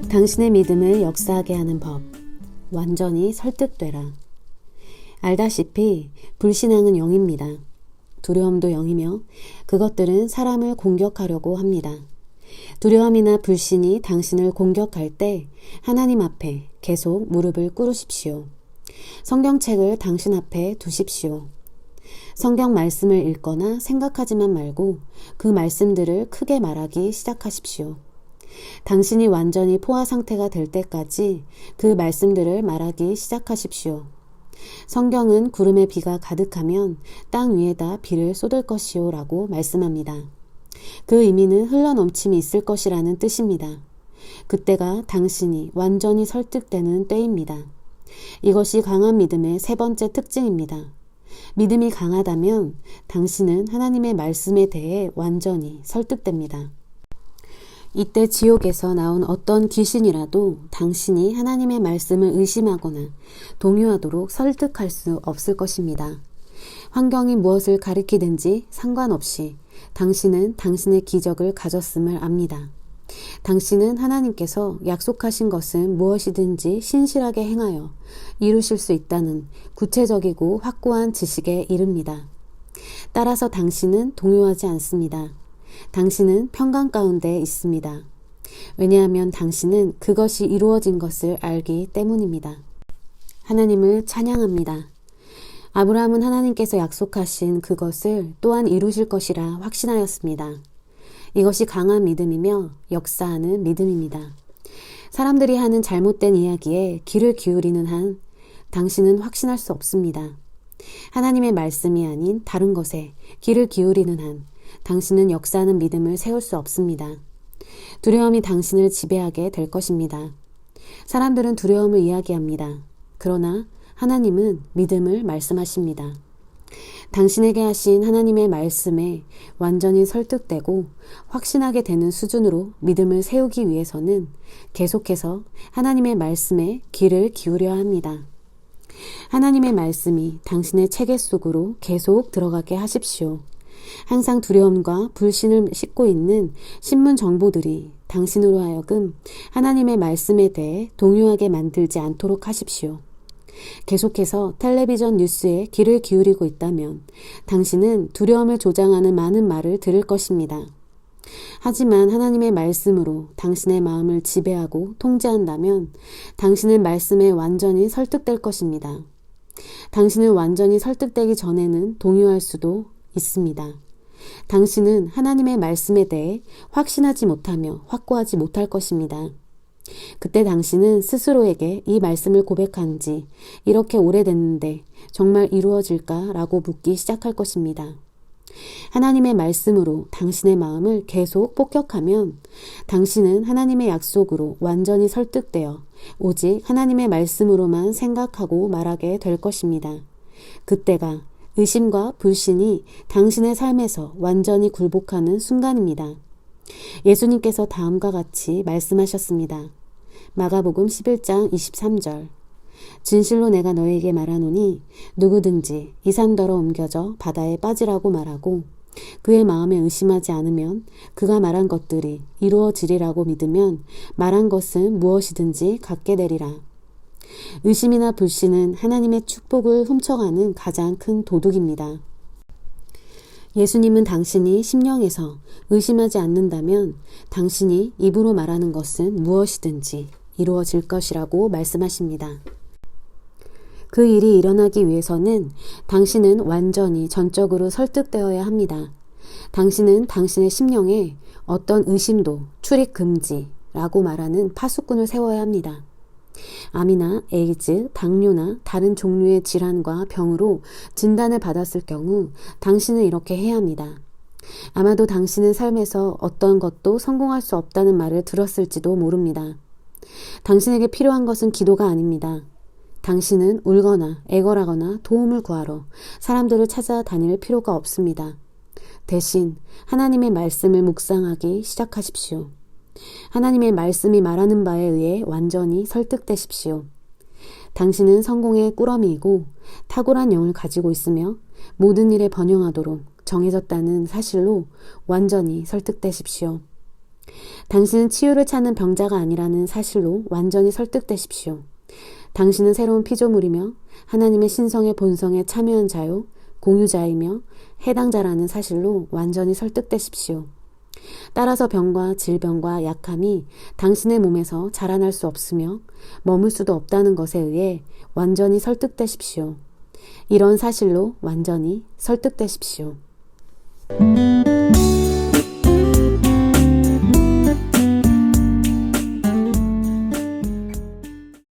당신의 믿음을 역사하게 하는 법. 완전히 설득되라. 알다시피 불신앙은 영입니다. 두려움도 영이며 그것들은 사람을 공격하려고 합니다. 두려움이나 불신이 당신을 공격할 때 하나님 앞에 계속 무릎을 꿇으십시오. 성경책을 당신 앞에 두십시오. 성경 말씀을 읽거나 생각하지만 말고 그 말씀들을 크게 말하기 시작하십시오. 당신이 완전히 포화 상태가 될 때까지 그 말씀들을 말하기 시작하십시오. 성경은 구름에 비가 가득하면 땅 위에다 비를 쏟을 것이요 라고 말씀합니다. 그 의미는 흘러넘침이 있을 것이라는 뜻입니다. 그때가 당신이 완전히 설득되는 때입니다. 이것이 강한 믿음의 세 번째 특징입니다. 믿음이 강하다면 당신은 하나님의 말씀에 대해 완전히 설득됩니다. 이때 지옥에서 나온 어떤 귀신이라도 당신이 하나님의 말씀을 의심하거나 동요하도록 설득할 수 없을 것입니다. 환경이 무엇을 가리키든지 상관없이 당신은 당신의 기적을 가졌음을 압니다. 당신은 하나님께서 약속하신 것은 무엇이든지 신실하게 행하여 이루실 수 있다는 구체적이고 확고한 지식에 이릅니다. 따라서 당신은 동요하지 않습니다. 당신은 평강 가운데 있습니다. 왜냐하면 당신은 그것이 이루어진 것을 알기 때문입니다. 하나님을 찬양합니다. 아브라함은 하나님께서 약속하신 그것을 또한 이루실 것이라 확신하였습니다. 이것이 강한 믿음이며 역사하는 믿음입니다. 사람들이 하는 잘못된 이야기에 귀를 기울이는 한 당신은 확신할 수 없습니다. 하나님의 말씀이 아닌 다른 것에 귀를 기울이는 한 당신은 역사하는 믿음을 세울 수 없습니다. 두려움이 당신을 지배하게 될 것입니다. 사람들은 두려움을 이야기합니다. 그러나 하나님은 믿음을 말씀하십니다. 당신에게 하신 하나님의 말씀에 완전히 설득되고 확신하게 되는 수준으로 믿음을 세우기 위해서는 계속해서 하나님의 말씀에 귀를 기울여야 합니다. 하나님의 말씀이 당신의 체계 속으로 계속 들어가게 하십시오. 항상 두려움과 불신을 싣고 있는 신문 정보들이 당신으로 하여금 하나님의 말씀에 대해 동요하게 만들지 않도록 하십시오. 계속해서 텔레비전 뉴스에 귀를 기울이고 있다면 당신은 두려움을 조장하는 많은 말을 들을 것입니다. 하지만 하나님의 말씀으로 당신의 마음을 지배하고 통제한다면 당신은 말씀에 완전히 설득될 것입니다. 당신은 완전히 설득되기 전에는 동요할 수도 있습니다. 당신은 하나님의 말씀에 대해 확신하지 못하며 확고하지 못할 것입니다. 그때 당신은 스스로에게 이 말씀을 고백한 지 이렇게 오래됐는데 정말 이루어질까라고 묻기 시작할 것입니다. 하나님의 말씀으로 당신의 마음을 계속 폭격하면 당신은 하나님의 약속으로 완전히 설득되어 오직 하나님의 말씀으로만 생각하고 말하게 될 것입니다. 그때가 의심과 불신이 당신의 삶에서 완전히 굴복하는 순간입니다. 예수님께서 다음과 같이 말씀하셨습니다. 마가복음 11장 23절. 진실로 내가 너에게 말하노니 누구든지 이 산더러 옮겨져 바다에 빠지라고 말하고 그의 마음에 의심하지 않으면 그가 말한 것들이 이루어지리라고 믿으면 말한 것은 무엇이든지 갖게 되리라. 의심이나 불신은 하나님의 축복을 훔쳐가는 가장 큰 도둑입니다. 예수님은 당신이 심령에서 의심하지 않는다면 당신이 입으로 말하는 것은 무엇이든지 이루어질 것이라고 말씀하십니다. 그 일이 일어나기 위해서는 당신은 완전히 전적으로 설득되어야 합니다. 당신은 당신의 심령에 어떤 의심도 출입 금지라고 말하는 파수꾼을 세워야 합니다. 암이나 에이즈, 당뇨나 다른 종류의 질환과 병으로 진단을 받았을 경우 당신은 이렇게 해야 합니다. 아마도 당신은 삶에서 어떤 것도 성공할 수 없다는 말을 들었을지도 모릅니다. 당신에게 필요한 것은 기도가 아닙니다. 당신은 울거나 애걸하거나 도움을 구하러 사람들을 찾아다닐 필요가 없습니다. 대신 하나님의 말씀을 묵상하기 시작하십시오. 하나님의 말씀이 말하는 바에 의해 완전히 설득되십시오. 당신은 성공의 꾸러미이고 탁월한 영을 가지고 있으며 모든 일에 번영하도록 정해졌다는 사실로 완전히 설득되십시오. 당신은 치유를 찾는 병자가 아니라는 사실로 완전히 설득되십시오. 당신은 새로운 피조물이며 하나님의 신성의 본성에 참여한 자요, 공유자이며 해당자라는 사실로 완전히 설득되십시오. 따라서 병과 질병과 약함이 당신의 몸에서 자라날 수 없으며 머물 수도 없다는 것에 의해 완전히 설득되십시오. 이런 사실로 완전히 설득되십시오.